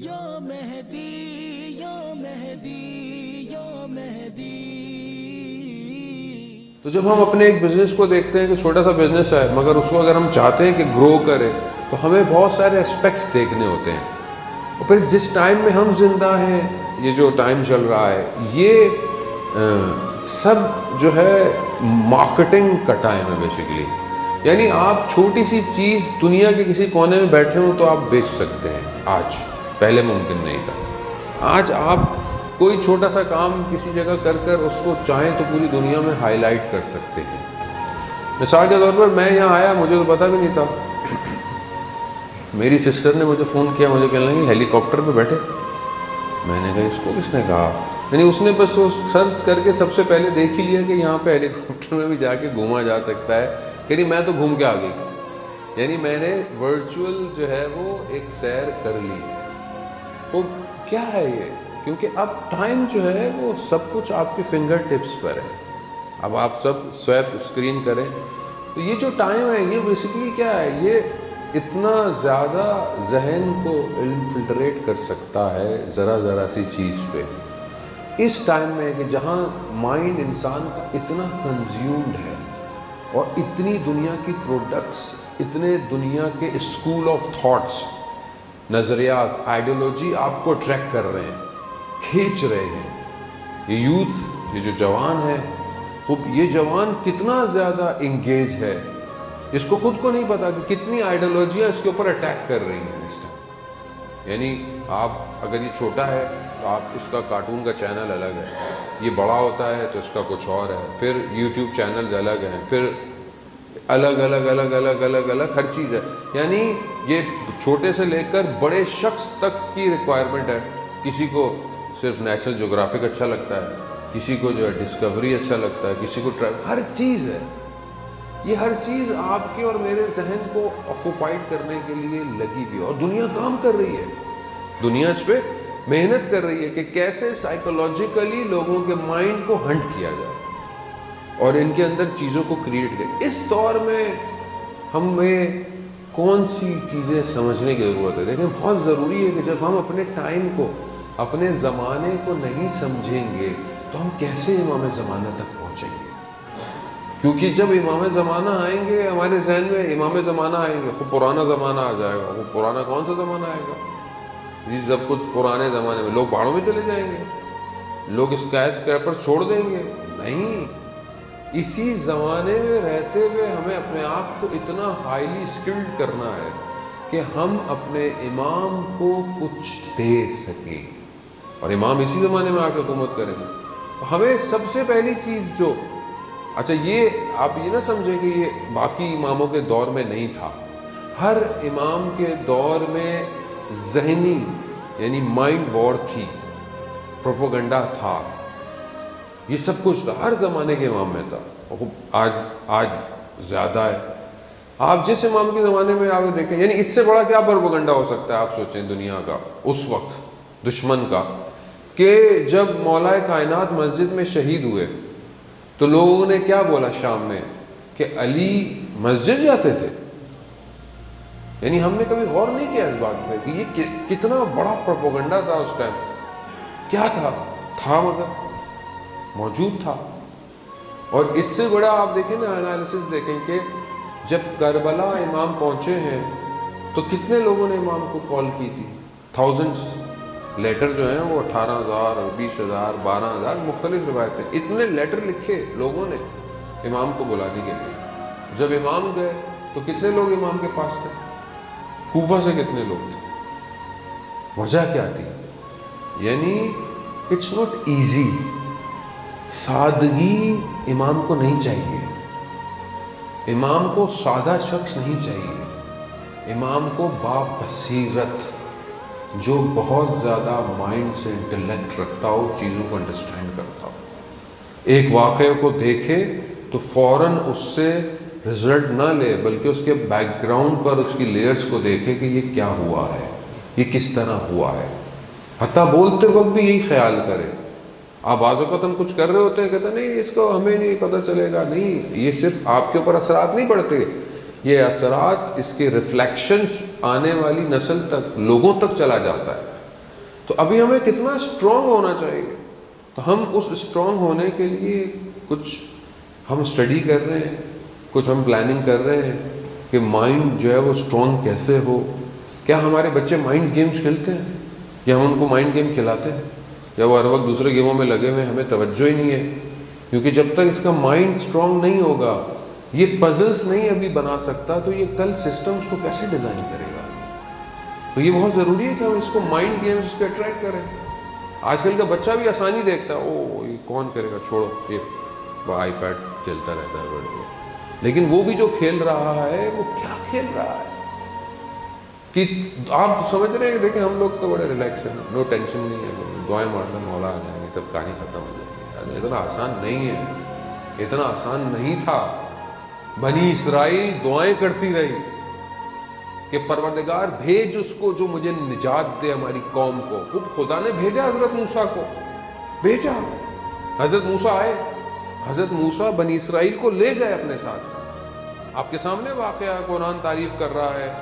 یا مہدی یا مہدی یا مہدی. تو جب ہم اپنے ایک بزنس کو دیکھتے ہیں کہ چھوٹا سا بزنس ہے مگر اس کو اگر ہم چاہتے ہیں کہ گرو کرے تو ہمیں بہت سارے اسپیکٹس دیکھنے ہوتے ہیں. اور پھر جس ٹائم میں ہم زندہ ہیں، یہ جو ٹائم چل رہا ہے، یہ سب جو ہے مارکیٹنگ کا ٹائم ہے بیسیکلی. یعنی آپ چھوٹی سی چیز دنیا کے کسی کونے میں بیٹھے ہوں تو آپ بیچ سکتے ہیں آج، پہلے ممکن نہیں تھا. آج آپ کوئی چھوٹا سا کام کسی جگہ کر کر اس کو چاہیں تو پوری دنیا میں ہائی لائٹ کر سکتے ہیں. مثال کے طور پر میں یہاں آیا، مجھے تو پتہ بھی نہیں تھا. میری سسٹر نے مجھے فون کیا، مجھے کہنے لگی ہیلی کاپٹر پہ بیٹھے. میں نے کہا اس کو کس نے کہا؟ یعنی اس نے بس وہ سرچ کر کے سب سے پہلے دیکھ ہی لیا کہ یہاں پہ ہیلی کاپٹر میں بھی جا کے گھوما جا سکتا ہے. کہ میں تو گھوم کے آ گئی. یعنی میں نے ورچوئل جو ہے وہ ایک سیر کر لی. وہ کیا ہے یہ؟ کیونکہ اب ٹائم جو ہے وہ سب کچھ آپ کے فنگر ٹپس پر ہے. اب آپ سب سویپ اسکرین کریں تو یہ جو ٹائم ہے یہ بیسیکلی کیا ہے؟ یہ اتنا زیادہ ذہن کو انفلٹریٹ کر سکتا ہے ذرا سی چیز پہ. اس ٹائم میں کہ جہاں مائنڈ انسان کا اتنا کنزیومڈ ہے اور اتنی دنیا کی پروڈکٹس، اتنے دنیا کے اسکول آف تھاٹس، نظریات، آئیڈیالوجی آپ کو اٹریکٹ کر رہے ہیں، کھینچ رہے ہیں. یہ یوتھ، یہ جو جوان ہے، خود یہ جوان کتنا زیادہ انگیج ہے، اس کو خود کو نہیں پتا کہ کتنی آئیڈیالوجیاں اس کے اوپر اٹیک کر رہی ہیں اس ٹائم. یعنی آپ اگر یہ چھوٹا ہے تو آپ اس کا کارٹون کا چینل الگ ہے، یہ بڑا ہوتا ہے تو اس کا کچھ اور ہے، پھر یوٹیوب چینلز الگ ہیں، پھر الگ ہر چیز ہے. یعنی یہ چھوٹے سے لے کر بڑے شخص تک کی ریکوائرمنٹ ہے. کسی کو صرف نیشنل جغرافک اچھا لگتا ہے، کسی کو جو ہے ڈسکوری اچھا لگتا ہے، کسی کو ٹریول، ہر چیز ہے. یہ ہر چیز آپ کے اور میرے ذہن کو آکوپائڈ کرنے کے لیے لگی ہوئی ہے. اور دنیا کام کر رہی ہے، دنیا اس پہ محنت کر رہی ہے کہ کیسے سائیکولوجیکلی لوگوں کے مائنڈ کو ہنٹ کیا جائے اور ان کے اندر چیزوں کو کریٹ کرے. اس دور میں ہمیں کون سی چیزیں سمجھنے کی ضرورت ہے؟ دیکھیں، بہت ضروری ہے کہ جب ہم اپنے ٹائم کو، اپنے زمانے کو نہیں سمجھیں گے تو ہم کیسے امام زمانہ تک پہنچیں گے؟ کیونکہ جب امام زمانہ آئیں گے ہمارے ذہن میں، امام زمانہ آئیں گے، خود پرانا زمانہ آ جائے گا. وہ پرانا کون سا زمانہ آئے گا جی؟ سب کچھ پرانے زمانے میں لوگ پہاڑوں میں چلے جائیں گے، لوگ اسکائی اسکریپر چھوڑ دیں گے. نہیں، اسی زمانے میں رہتے ہوئے ہمیں اپنے آپ کو اتنا ہائیلی اسکلڈ کرنا ہے کہ ہم اپنے امام کو کچھ دے سکیں، اور امام اسی زمانے میں آ کے حکومت کریں گے. ہمیں سب سے پہلی چیز جو، اچھا یہ آپ یہ نہ سمجھیں کہ یہ باقی اماموں کے دور میں نہیں تھا. ہر امام کے دور میں ذہنی یعنی مائنڈ وار تھی، پروپوگنڈا تھا، یہ سب کچھ تھا، ہر زمانے کے امام میں تھا. آج زیادہ ہے. آپ جس امام کے زمانے میں آپ دیکھیں، یعنی اس سے بڑا کیا پروپوگنڈا ہو سکتا ہے آپ سوچیں دنیا کا اس وقت دشمن کا، کہ جب مولا کائنات مسجد میں شہید ہوئے تو لوگوں نے کیا بولا شام میں کہ علی مسجد جاتے تھے. یعنی ہم نے کبھی غور نہیں کیا اس بات پہ کہ یہ کتنا بڑا پروپوگنڈا تھا اس ٹائم. کیا تھا مگر موجود تھا. اور اس سے بڑا آپ دیکھیں نا انالیسس دیکھیں کہ جب کربلا امام پہنچے ہیں تو کتنے لوگوں نے امام کو کال کی تھی؟ تھاؤزنڈس. لیٹر جو ہیں وہ 18,000 اور 20,000 12,000 مختلف روایتیں، اتنے لیٹر لکھے لوگوں نے امام کو بلانے کے لیے. جب امام گئے تو کتنے لوگ امام کے پاس تھے؟ کوفہ سے کتنے لوگ تھے؟ وجہ کیا تھی؟ یعنی اٹس ناٹ ایزی. سادگی امام کو نہیں چاہیے، امام کو سادہ شخص نہیں چاہیے. امام کو بابصیرت، جو بہت زیادہ مائنڈ سے انٹلیکٹ رکھتا ہو، چیزوں کو انڈرسٹینڈ کرتا ہو، ایک واقعے کو دیکھے تو فوراً اس سے رزلٹ نہ لے بلکہ اس کے بیک گراؤنڈ پر اس کی لیئرز کو دیکھے کہ یہ کیا ہوا ہے، یہ کس طرح ہوا ہے. حتیٰ بولتے وقت بھی یہی خیال کرے. آپ بعض اوقات ہم کچھ کر رہے ہوتے ہیں، کہتے ہیں نہیں اس کو ہمیں نہیں پتہ چلے گا. نہیں، یہ صرف آپ کے اوپر اثرات نہیں پڑتے، یہ اثرات، اس کے ریفلیکشنز آنے والی نسل تک، لوگوں تک چلا جاتا ہے. تو ابھی ہمیں کتنا اسٹرانگ ہونا چاہیے. تو ہم اس اسٹرانگ ہونے کے لیے کچھ ہم اسٹڈی کر رہے ہیں, کچھ ہم پلاننگ کر رہے ہیں کہ مائنڈ جو ہے وہ اسٹرانگ کیسے ہو. کیا ہمارے بچے مائنڈ گیمز کھیلتے ہیں یا ہم ان کو مائنڈ گیم کھلاتے ہیں, یا وہ ہر وقت دوسرے گیموں میں لگے ہوئے, ہمیں توجہ ہی نہیں ہے. کیونکہ جب تک اس کا مائنڈ اسٹرانگ نہیں ہوگا, یہ پزلس نہیں ابھی بنا سکتا, تو یہ کل سسٹمز کو کیسے ڈیزائن کرے گا. تو یہ بہت ضروری ہے کہ ہم اس کو مائنڈ گیمز کے اٹریکٹ کریں. آج کل کا بچہ بھی آسانی دیکھتا ہے, او یہ کون کرے گا, چھوڑو, یہ آئی پیڈ کھیلتا رہتا ہے بڑے. لیکن وہ بھی جو کھیل رہا ہے وہ کیا کھیل رہا ہے کہ آپ سمجھ رہے ہیں کہ دیکھیں ہم لوگ تو بڑے ریلیکس ہیں, نو ٹینشن نہیں ہے, دعائیں مارنا مولا آ جائیں گے, سب کہانی ختم ہو جائے گی. اتنا آسان نہیں ہے, اتنا آسان نہیں تھا. بنی اسرائیل دعائیں کرتی رہی کہ پروردگار بھیج اس کو جو مجھے نجات دے ہماری قوم کو. خدا نے بھیجا حضرت موسیٰ کو, بھیجا. حضرت موسیٰ آئے, حضرت موسیٰ بنی اسرائیل کو لے گئے اپنے ساتھ. آپ کے سامنے واقعہ قرآن تعریف کر رہا ہے.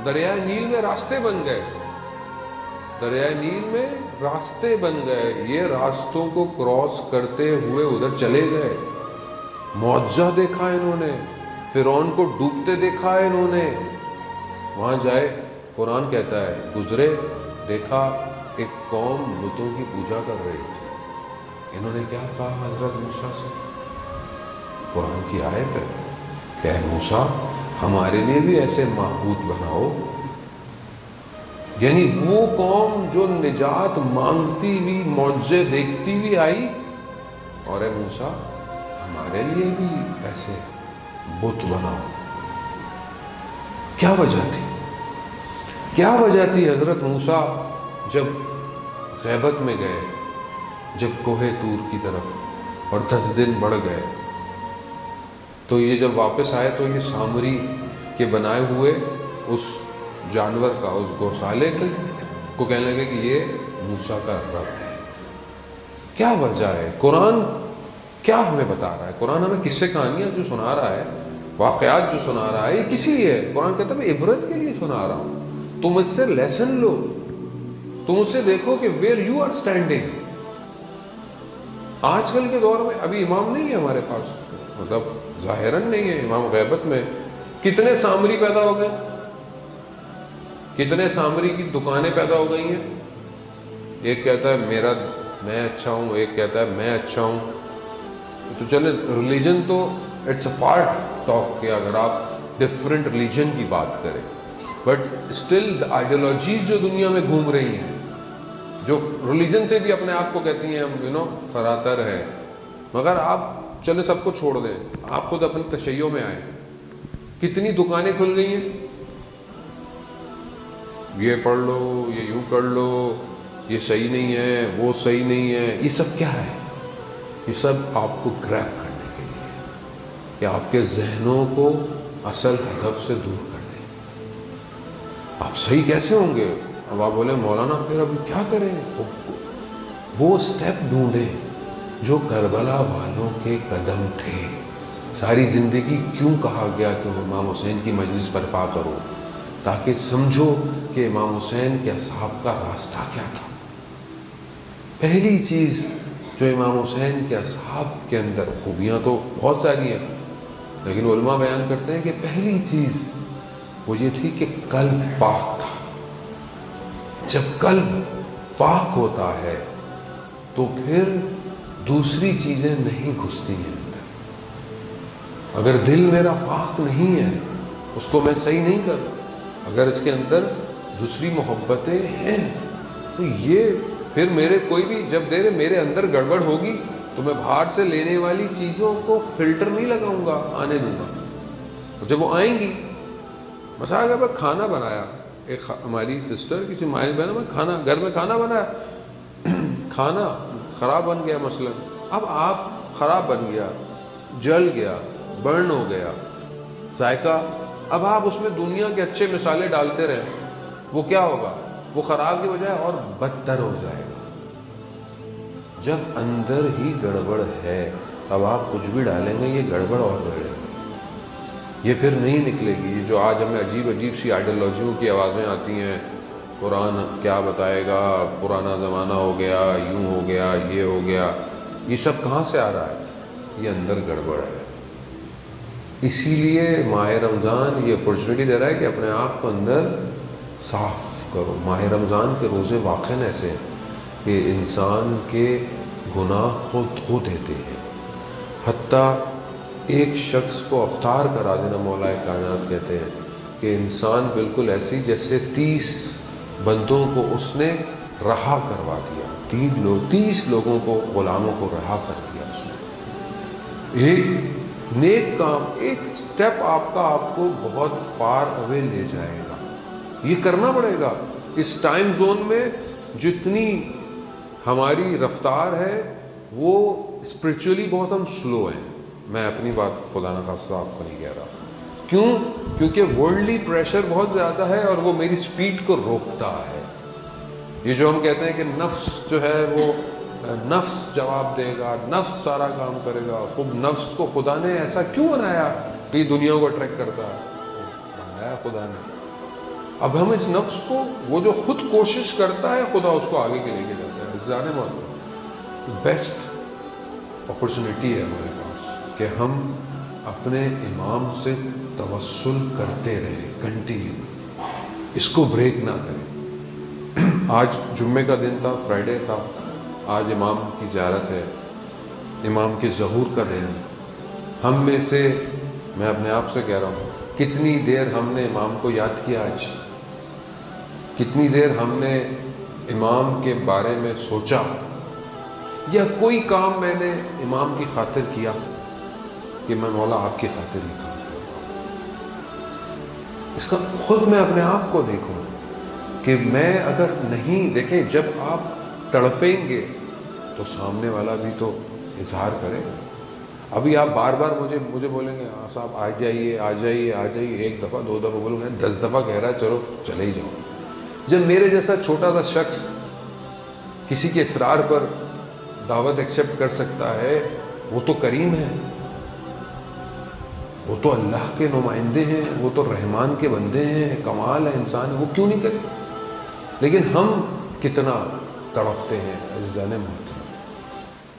دریائے نیل میں راستے بن گئے, دریائے نیل میں راستے بن گئے. یہ راستوں کو کراس کرتے ہوئے ادھر چلے گئے. معجزہ دیکھا انہوں نے, فرعون کو ڈوبتے دیکھا انہوں نے. وہاں جائے, قرآن کہتا ہے گزرے, دیکھا ایک قوم بتوں کی پوجا کر رہی تھی. انہوں نے کیا کہا حضرت موسیٰ سے؟ قرآن کی آیت ہے کہ اے موسیٰ ہمارے لیے بھی ایسے معبود بناؤ. یعنی وہ قوم جو نجات مانگتی ہوئی, معجزے دیکھتی ہوئی آئی, اور اے موسیٰ ہمارے لیے بھی ایسے بت بناؤ. کیا وجہ تھی, کیا وجہ تھی؟ حضرت موسیٰ جب غیبت میں گئے, جب کوہ طور کی طرف, اور 10 دن بڑھ گئے, تو یہ جب واپس آئے تو یہ سامری کے بنائے ہوئے اس جانور کا, اس گوشالے کو کہنے لگے کہ یہ موسیٰ کا رب ہے. کیا وجہ ہے؟ قرآن کیا ہمیں بتا رہا ہے؟ قرآن ہمیں قصے کہانیاں جو سنا رہا ہے, واقعات جو سنا رہا ہے, یہ کس لیے ہے؟ قرآن کہتا ہے میں عبرت کے لیے سنا رہا ہوں. تم اس سے لیسن لو, تم اس سے دیکھو کہ ویئر یو آر اسٹینڈنگ. آج کل کے دور میں ابھی امام نہیں ہے ہمارے پاس, مطلب ظاہراً نہیں ہے امام. غیبت میں کتنے سامری پیدا ہو گئے, کتنے سامری کی دکانیں پیدا ہو گئی ہیں. ایک کہتا ہے میں اچھا ہوں, ایک کہتا ہے میں اچھا ہوں. تو چلے ریلیجن تو اٹس اے فار ٹاک کہ اگر آپ ڈفرینٹ ریلیجن کی بات کریں, بٹ اسٹل آئیڈیالوجیز جو دنیا میں گھوم رہی ہیں, جو ریلیجن سے بھی اپنے آپ کو کہتی ہیں ہم فراتر ہے, مگر آپ چلے سب کو چھوڑ دیں, آپ خود اپنے تشیعوں میں آئیں. کتنی دکانیں کھل گئی ہیں, یہ پڑھ لو, یہ یوں کر لو, یہ صحیح نہیں ہے, وہ صحیح نہیں ہے. یہ سب کیا ہے؟ یہ سب آپ کو گریب کرنے کے لیے, کہ آپ کے ذہنوں کو اصل ہدف سے دور کر دیں. آپ صحیح کیسے ہوں گے؟ اب آپ بولے مولانا پھر ابھی کیا کریں؟ وہ اسٹیپ ڈھونڈیں جو کربلا والوں کے قدم تھے. ساری زندگی کیوں کہا گیا کہ امام حسین کی مجلس برپا کرو؟ تاکہ سمجھو کہ امام حسین کے اصحاب کا راستہ کیا تھا. پہلی چیز جو امام حسین کے اصحاب کے اندر, خوبیاں تو بہت ساری ہیں, لیکن علماء بیان کرتے ہیں کہ پہلی چیز وہ یہ تھی کہ قلب پاک تھا. جب قلب پاک ہوتا ہے تو پھر دوسری چیزیں نہیں گھستی ہیں اندر. اگر دل میرا پاک نہیں ہے, اس کو میں صحیح نہیں کر رہا, اگر اس کے اندر دوسری محبتیں ہیں, تو یہ پھر میرے کوئی بھی جب میرے اندر گڑبڑ ہوگی تو میں باہر سے لینے والی چیزوں کو فلٹر نہیں لگاؤں گا, آنے دوں گا. جب وہ آئیں گی, بس آگے میں کھانا بنایا, ایک ہماری سسٹر کسی مائل بہن میں کھانا گھر میں کھانا بنایا, کھانا خراب بن گیا مثلا. اب آپ خراب بن گیا, جل گیا, برن ہو گیا, ذائقہ, اب آپ اس میں دنیا کے اچھے مسالے ڈالتے رہیں, وہ کیا ہوگا؟ وہ خراب کی بجائے اور بدتر ہو جائے گا. جب اندر ہی گڑبڑ ہے, اب آپ کچھ بھی ڈالیں گے یہ گڑبڑ اور بڑھے گی, یہ پھر نہیں نکلے گی. جو آج ہمیں عجیب عجیب سی آئیڈیالوجیوں کی آوازیں آتی ہیں قرآن کیا بتائے گا، پرانا زمانہ ہو گیا، یوں ہو گیا، یہ ہو گیا، یہ سب کہاں سے آ رہا ہے؟ یہ اندر گڑبڑ ہے۔ اسی لیے ماہ رمضان یہ اپرچونٹی دے رہا ہے کہ اپنے آپ کو اندر صاف کرو۔ ماہ رمضان کے روزے واقعاً ایسے ہیں کہ انسان کے گناہ کو دھو دیتے ہیں، حتیٰ ایک شخص کو افطار کرا دینا، مولا کائنات کہتے ہیں کہ انسان بالکل ایسی جیسے 30 بندوں کو اس نے رہا کروا دیا، 30 لوگوں کو، غلاموں کو رہا کر دیا اس نے۔ ایک نیک کام، ایک سٹیپ آپ کو بہت فار اوے لے جائے گا۔ یہ کرنا پڑے گا۔ اس ٹائم زون میں جتنی ہماری رفتار ہے وہ اسپرچولی بہت ہم سلو ہیں۔ میں اپنی بات خدا نخواستہ آپ کو نہیں کہہ رہا۔ کیوں؟ کیونکہ ورلڈلی پریشر بہت زیادہ ہے اور وہ میری سپیڈ کو روکتا ہے۔ یہ جو ہم کہتے ہیں کہ نفس جو ہے وہ نفس جواب دے گا، نفس سارا کام کرے گا۔ خود نفس کو خدا نے ایسا کیوں بنایا کہ یہ دنیا کو اٹریکٹ کرتا ہے؟ بنایا خدا نے۔ اب ہم اس نفس کو، وہ جو خود کوشش کرتا ہے، خدا اس کو آگے کے لے کے جاتا ہے۔ جانے موت بیسٹ اپرچونٹی ہے ہمارے پاس کہ ہم اپنے امام سے توسل کرتے رہیں، کنٹینیو، اس کو بریک نہ کریں۔ آج جمعے کا دن تھا، فرائیڈے تھا، آج امام کی زیارت ہے، امام کے ظہور کا دن۔ ہم میں سے، میں اپنے آپ سے کہہ رہا ہوں، کتنی دیر ہم نے امام کو یاد کیا آج؟ کتنی دیر ہم نے امام کے بارے میں سوچا؟ یا کوئی کام میں نے امام کی خاطر کیا کہ میں مولا آپ کی خاطر ہی کام کرتا؟ اس کا خود میں اپنے آپ کو دیکھوں کہ میں اگر نہیں، دیکھیں جب آپ تڑپیں گے تو سامنے والا بھی تو اظہار کرے گا۔ ابھی آپ بار بار مجھے بولیں گے ہاں صاحب آ جائیے آ جائیے آ جائیے، 1 دفعہ 2 دفعہ بولوں گے، 10 دفعہ کہہ رہا ہے چلو چلے ہی جاؤ۔ جب میرے جیسا چھوٹا سا شخص کسی کے اصرار پر دعوت ایکسیپٹ کر سکتا ہے، وہ تو کریم ہے، وہ تو اللہ کے نمائندے ہیں، وہ تو رحمان کے بندے ہیں، کمال ہے انسان، وہ کیوں نہیں کرے؟ لیکن ہم کتنا تڑپتے ہیں عزیزان محترم۔